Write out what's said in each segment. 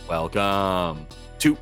Welcome to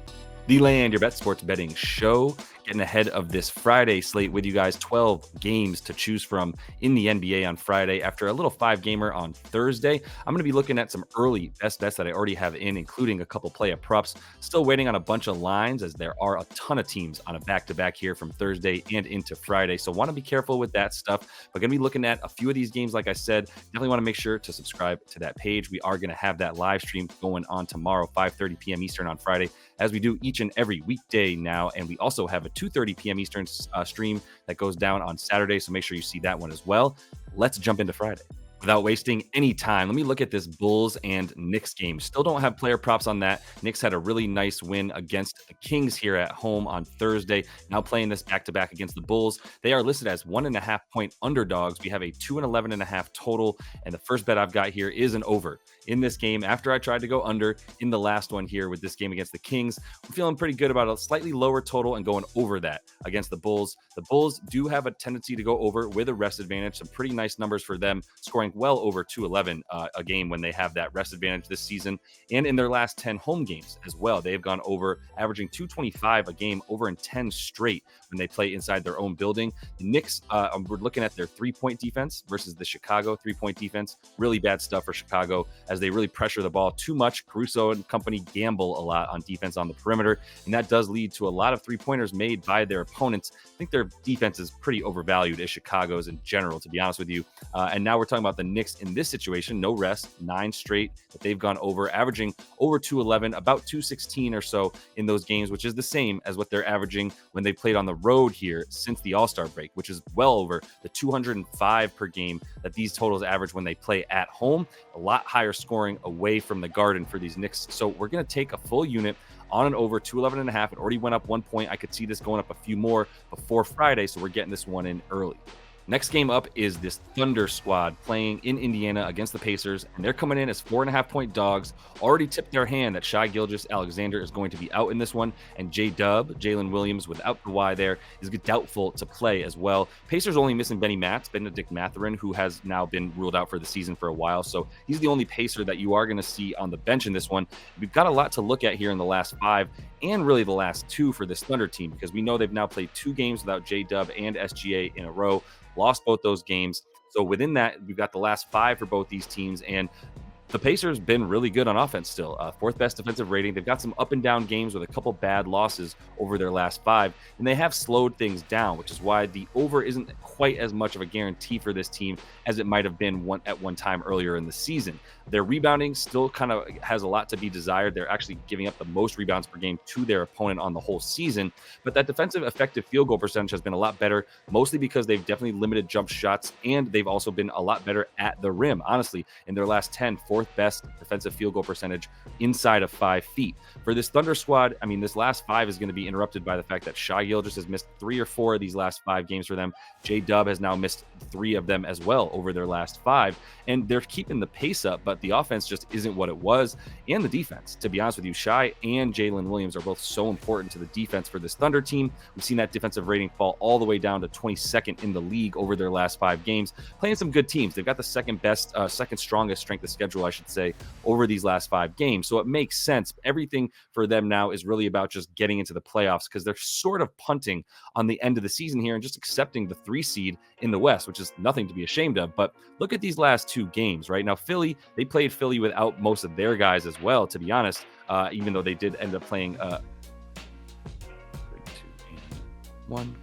the Land, your bet sports betting show. Getting ahead of this Friday slate with you guys. 12 games to choose from in the NBA on Friday after a little 5-gamer on Thursday. I'm going to be looking at some early best bets that I already have in, including a couple play-up props. Still waiting on a bunch of lines as there are a ton of teams on a back-to-back here from Thursday and into Friday. So want to be careful with that stuff. But going to be looking at a few of these games, like I said. Definitely want to make sure to subscribe to that page. We are going to have that live stream going on tomorrow, 5:30 p.m. Eastern on Friday, as we do each and every weekday now. And we also have a 2:30 p.m. Eastern stream that goes down on Saturday. So make sure you see that one as well. Let's jump into Friday. Without wasting any time, let me look at this Bulls and Knicks game. Still don't have player props on that. Knicks had a really nice win against the Kings here at home on Thursday. Now playing this back-to-back against the Bulls. They are listed as 1.5-point underdogs. We have a 211.5 total, and the first bet I've got here is an over in this game. After I tried to go under in the last one here with this game against the Kings, I'm feeling pretty good about a slightly lower total and going over that against the Bulls. The Bulls do have a tendency to go over with a rest advantage. Some pretty nice numbers for them, scoring well over 211 a game when they have that rest advantage this season. And in their last 10 home games as well, they've gone over, averaging 225 a game over in 10 straight when they play inside their own building. The Knicks, we're looking at their 3-point defense versus the Chicago 3-point defense. Really bad stuff for Chicago as they really pressure the ball too much. Caruso and company gamble a lot on defense on the perimeter, and that does lead to a lot of 3-pointers made by their opponents. I think their defense is pretty overvalued as Chicago's in general, to be honest with you. And now we're talking about the Knicks in this situation. No rest, 9 straight that they've gone over, averaging over 211, about 216 or so in those games, which is the same as what they're averaging when they played on the road here since the All-Star break, which is well over the 205 per game that these totals average when they play at home. A lot higher scoring away from the Garden for these Knicks. So we're going to take a full unit on and over 211.5. It already went up 1 point. I could see this going up a few more before Friday, so we're getting this one in early. Next game up is this Thunder squad playing in Indiana against the Pacers, and they're coming in as 4.5-point dogs. Already tipped their hand that Shai Gilgeous-Alexander is going to be out in this one, and J-Dub, Jalen Williams, without the Y there, is doubtful to play as well. Pacers only missing Benedict Mathurin, who has now been ruled out for the season for a while, so he's the only Pacer that you are going to see on the bench in this one. We've got a lot to look at here in the last 5 and really the last 2 for this Thunder team, because we know they've now played 2 games without J-Dub and SGA in a row. Lost both those games. So within that, we've got the last 5 for both these teams. And the Pacers been really good on offense still. 4th best defensive rating. They've got some up and down games with a couple bad losses over their last 5. And they have slowed things down, which is why the over isn't quite as much of a guarantee for this team as it might have been at one time earlier in the season. Their rebounding still kind of has a lot to be desired. They're actually giving up the most rebounds per game to their opponent on the whole season. But that defensive effective field goal percentage has been a lot better, mostly because they've definitely limited jump shots, and they've also been a lot better at the rim. Honestly, in their last 10, 4th best defensive field goal percentage inside of 5 feet. For this Thunder squad, I mean, this last 5 is going to be interrupted by the fact that Shai Gilgeous has missed 3 or 4 of these last 5 games for them. J-Dub has now missed 3 of them as well over their last 5. And they're keeping the pace up, but the offense just isn't what it was. And the defense, to be honest with you, Shai and Jalen Williams are both so important to the defense for this Thunder team. We've seen that defensive rating fall all the way down to 22nd in the league over their last 5 games, playing some good teams. They've got the second strongest strength of schedule, I should say, over these last 5 games. So it makes sense. Everything for them now is really about just getting into the playoffs, because they're sort of punting on the end of the season here and just accepting the 3 seed in the West, which is nothing to be ashamed of. But look at these last 2 games, right? Now, Philly, they played Philly without most of their guys as well, to be honest, even though they did end up playing 3, 2, and 1.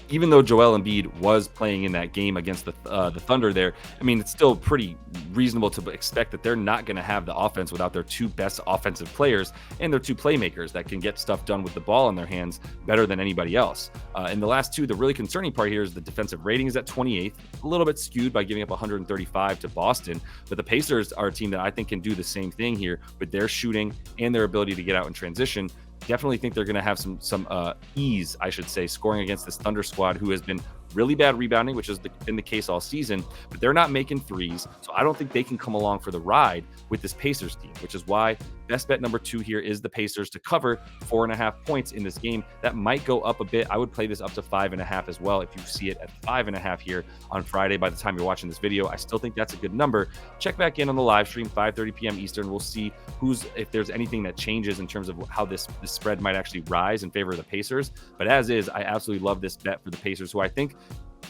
Even though Joel Embiid was playing in that game against the Thunder there, I mean, it's still pretty reasonable to expect that they're not going to have the offense without their 2 best offensive players and their 2 playmakers that can get stuff done with the ball in their hands better than anybody else. In the last 2, the really concerning part here is the defensive rating is at 28th, a little bit skewed by giving up 135 to Boston, but the Pacers are a team that I think can do the same thing here with their shooting and their ability to get out in transition. Definitely think they're going to have some ease, I should say, scoring against this Thunder squad, who has been really bad rebounding, which has been the case all season, but they're not making threes. So I don't think they can come along for the ride with this Pacers team, which is why best bet number 2 here is the Pacers to cover 4.5 points in this game. That might go up a bit. I would play this up to 5.5 as well. If you see it at 5.5 here on Friday, by the time you're watching this video, I still think that's a good number. Check back in on the live stream, 5:30 p.m. Eastern. We'll see if there's anything that changes in terms of how this spread might actually rise in favor of the Pacers. But as is, I absolutely love this bet for the Pacers, who I think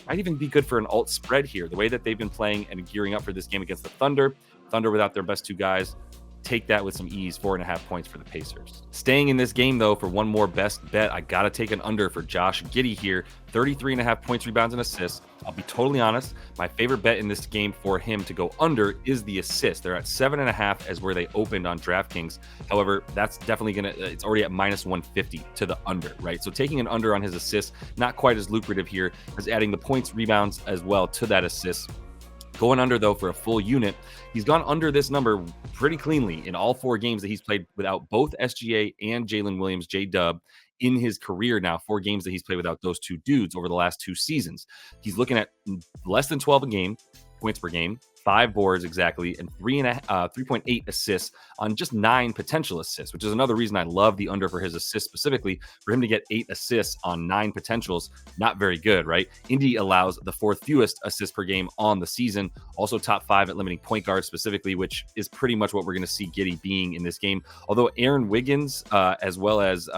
might even be good for an alt spread here. The way that they've been playing and gearing up for this game against the Thunder without their best 2 guys, take that with some ease. 4.5 points for the Pacers. Staying in this game, though, for one more best bet, I got to take an under for Josh Giddey here. 33.5 points, rebounds, and assists. I'll be totally honest. My favorite bet in this game for him to go under is the assist. They're at 7.5 as where they opened on DraftKings. However, that's definitely it's already at minus 150 to the under, right? So taking an under on his assists, not quite as lucrative here as adding the points, rebounds as well to that assist. Going under, though, for a full unit, he's gone under this number pretty cleanly in all 4 games that he's played without both SGA and Jalen Williams, J-Dub, in his career now. 4 games that he's played without those 2 dudes over the last 2 seasons. He's looking at less than 12 a game, points per game, 5 boards exactly, and 3.8 assists on just 9 potential assists, which is another reason I love the under for his assists specifically. For him to get 8 assists on 9 potentials, not very good, right? Indy allows the 4th fewest assists per game on the season, also top 5 at limiting point guards specifically, which is pretty much what we're going to see Giddey being in this game. Although Aaron Wiggins, as well as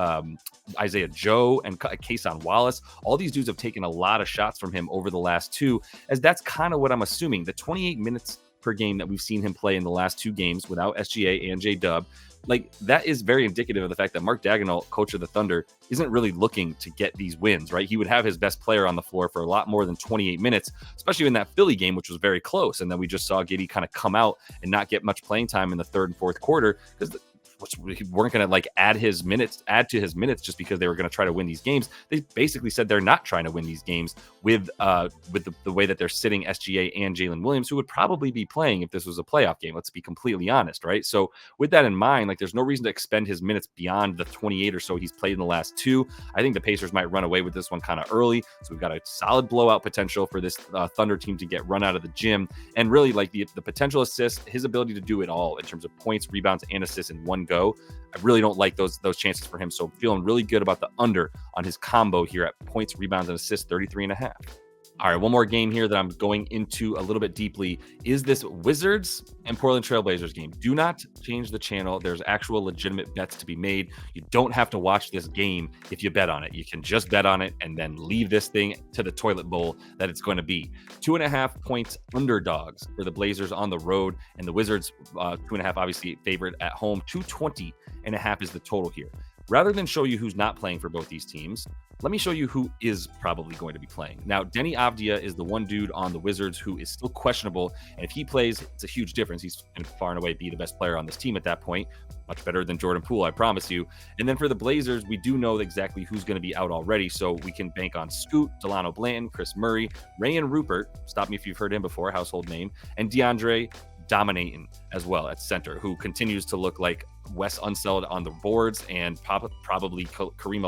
Isaiah Joe and Kason Wallace, all these dudes have taken a lot of shots from him over the last 2, as that's kind of what I'm assuming. The 28 minutes per game that we've seen him play in the last 2 games without SGA and J-Dub, like, that is very indicative of the fact that Mark Daigneault, coach of the Thunder, isn't really looking to get these wins, right? He would have his best player on the floor for a lot more than 28 minutes, especially in that Philly game, which was very close. And then we just saw Giddey kind of come out and not get much playing time in the 3rd and 4th quarter because we weren't going to like add to his minutes just because they were going to try to win these games. They basically said they're not trying to win these games with the way that they're sitting SGA and Jalen Williams, who would probably be playing if this was a playoff game. Let's be completely honest, right? So with that in mind, like, there's no reason to expend his minutes beyond the 28 or so he's played in the last 2. I think the Pacers might run away with this one kind of early. So we've got a solid blowout potential for this Thunder team to get run out of the gym. And really, like, the potential assists, his ability to do it all in terms of points, rebounds, and assists in one go. I really don't like those chances for him. So feeling really good about the under on his combo here at points, rebounds, and assists, 33.5. All right, one more game here that I'm going into a little bit deeply is this Wizards and Portland Trailblazers game. Do not change the channel. There's actual legitimate bets to be made. You don't have to watch this game if you bet on it. You can just bet on it and then leave this thing to the toilet bowl that it's going to be. 2.5 points underdogs for the Blazers on the road, and the Wizards 2.5 obviously favorite at home. 220.5 is the total here. Rather than show you who's not playing for both these teams, let me show you who is probably going to be playing. Now, Deni Avdija is the one dude on the Wizards who is still questionable, and if he plays, it's a huge difference. He's going to far and away be the best player on this team at that point. Much better than Jordan Poole, I promise you. And then for the Blazers, we do know exactly who's going to be out already, so we can bank on Scoot, Delano Blanton, Chris Murray, Rayan Rupert, stop me if you've heard him before, household name, and DeAndre dominating as well at center, who continues to look like Wes Unseld on the boards, and probably Hakeem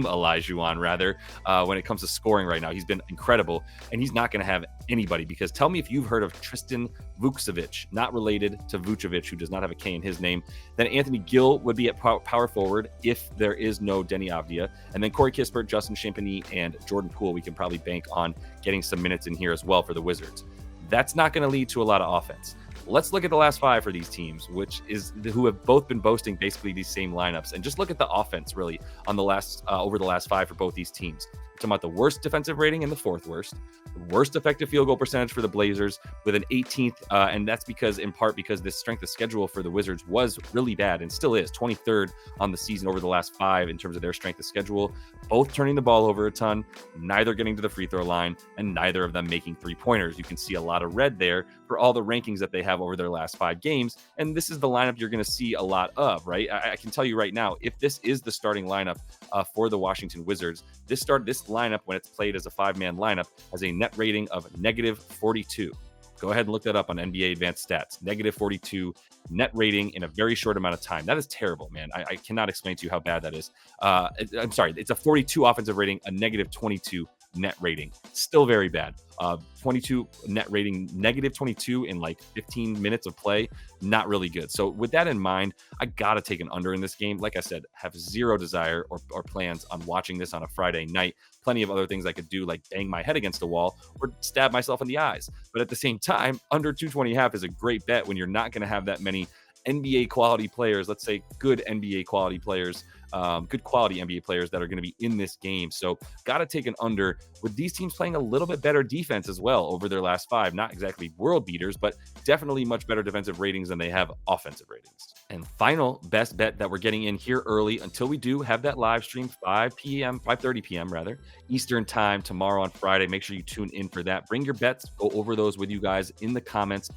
Olajuwon rather, when it comes to scoring right now. He's been incredible, and he's not going to have anybody, because tell me if you've heard of Tristan Vukcevic, not related to Vucevic, who does not have a K in his name. Then Anthony Gill would be at power forward if there is no Deni Avdija, and then Corey Kispert, Justin Champagnie, and Jordan Poole, we can probably bank on getting some minutes in here as well for the Wizards. That's not going to lead to a lot of offense. Let's look at the last 5 for these teams, who have both been boasting basically these same lineups, and just look at the offense really on the last over the last 5 for both these teams. We're talking about the worst defensive rating and the 4th worst, the worst effective field goal percentage for the Blazers with an 18th, and that's in part because this strength of schedule for the Wizards was really bad and still is 23rd on the season over the last 5 in terms of their strength of schedule. Both turning the ball over a ton, neither getting to the free throw line, and neither of them making 3-pointers. You can see a lot of red there for all the rankings that they have over their last 5 games, and this is the lineup you're going to see a lot of, right? I can tell you right now, if this is the starting lineup for the Washington Wizards, this lineup, when it's played as a 5-man lineup, has a net rating of -42. Go ahead and look that up on NBA Advanced Stats. Negative 42 net rating in a very short amount of time. That is terrible, man. I cannot explain to you how bad that is. I'm sorry. It's a 42 offensive rating, a negative 22 net rating. Still very bad. 22 net rating, negative 22 in like 15 minutes of play. Not really good. So with that in mind, I got to take an under in this game. Like I said, have zero desire or plans on watching this on a Friday night. Plenty of other things I could do, like bang my head against the wall or stab myself in the eyes. But at the same time, under 220.5 is a great bet when you're not going to have that many NBA quality players, let's say good NBA quality players, good quality NBA players that are going to be in this game. So got to take an under with these teams playing a little bit better defense as well over their last 5. Not exactly world beaters, but definitely much better defensive ratings than they have offensive ratings. And final best bet that we're getting in here early until we do have that live stream 5:30 p.m. rather Eastern time tomorrow on Friday. Make sure you tune in for that. Bring your bets, go over those with you guys in the comments,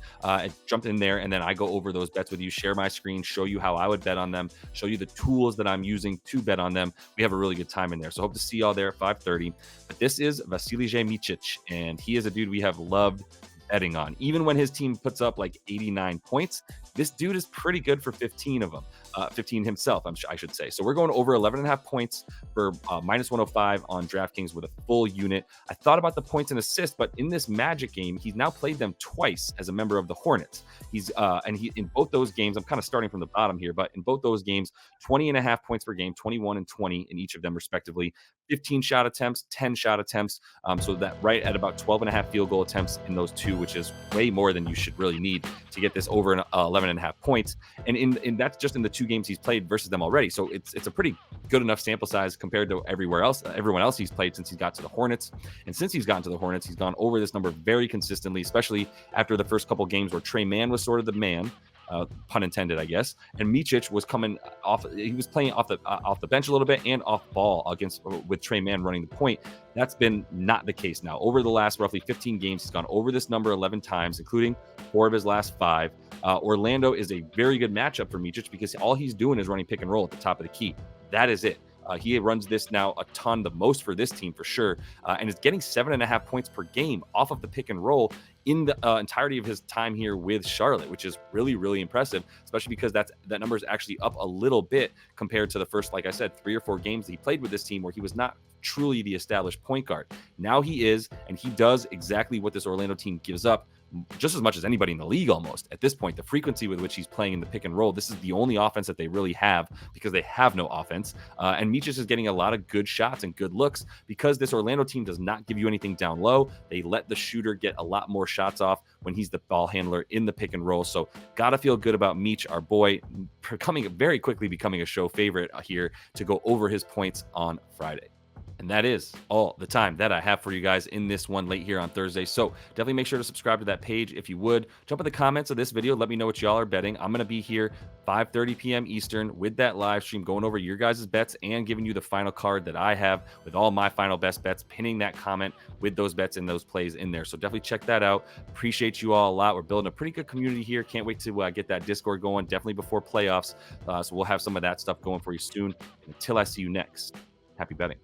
jump in there, and then I go over those bets with you, share my screen, show you how I would bet on them, show you the tools that I'm using to bet on them. We have a really good time in there. So hope to see y'all there at 5:30. But this is Vasilije Micic, and he is a dude we have loved betting on. Even when his team puts up like 89 points, this dude is pretty good for 15 of them. 15 himself, I should say. So we're going over 11.5 points for minus 105 on DraftKings with a full unit. I thought about the points and assists, but in this Magic game, he's now played them twice as a member of the Hornets. He's in both those games, I'm kind of starting from the bottom here, but in both those games, 20.5 points per game, 21 and 20 in each of them respectively. 15 shot attempts, 10 shot attempts. So that right at about 12.5 field goal attempts in those two, which is way more than you should really need to get this over 11.5 points. And in that's just in the 2 games he's played versus them already. So it's a pretty good enough sample size compared to everyone else he's played since he got to the Hornets. And since he's gotten to the Hornets, he's gone over this number very consistently, especially after the first couple games where Trey Mann was sort of the man. Pun intended, I guess. And Micic was coming off. He was playing off the bench a little bit and off ball with Trey Mann running the point. That's been not the case now. Over the last roughly 15 games, he's gone over this number 11 times, including 4 of his last 5. Orlando is a very good matchup for Micic because all he's doing is running pick and roll at the top of the key. That is it. He runs this now a ton, the most for this team for sure, and is getting 7.5 points per game off of the pick and roll in the entirety of his time here with Charlotte, which is really, really impressive, especially because that number is actually up a little bit compared to the first, like I said, 3 or 4 games that he played with this team where he was not truly the established point guard. Now he is, and he does exactly what this Orlando team gives up just as much as anybody in the league almost at this point. The frequency with which he's playing in the pick and roll, this is the only offense that they really have because they have no offense. And Micic is getting a lot of good shots and good looks because this Orlando team does not give you anything down low. They let the shooter get a lot more shots off when he's the ball handler in the pick and roll. So gotta feel good about Micic, our boy, very quickly becoming a show favorite here to go over his points on Friday. And that is all the time that I have for you guys in this one late here on Thursday. So definitely make sure to subscribe to that page if you would. Jump in the comments of this video. Let me know what y'all are betting. I'm going to be here 5:30 p.m. Eastern with that live stream going over your guys' bets and giving you the final card that I have with all my final best bets, pinning that comment with those bets and those plays in there. So definitely check that out. Appreciate you all a lot. We're building a pretty good community here. Can't wait to get that Discord going, definitely before playoffs. So we'll have some of that stuff going for you soon. Until I see you next, happy betting.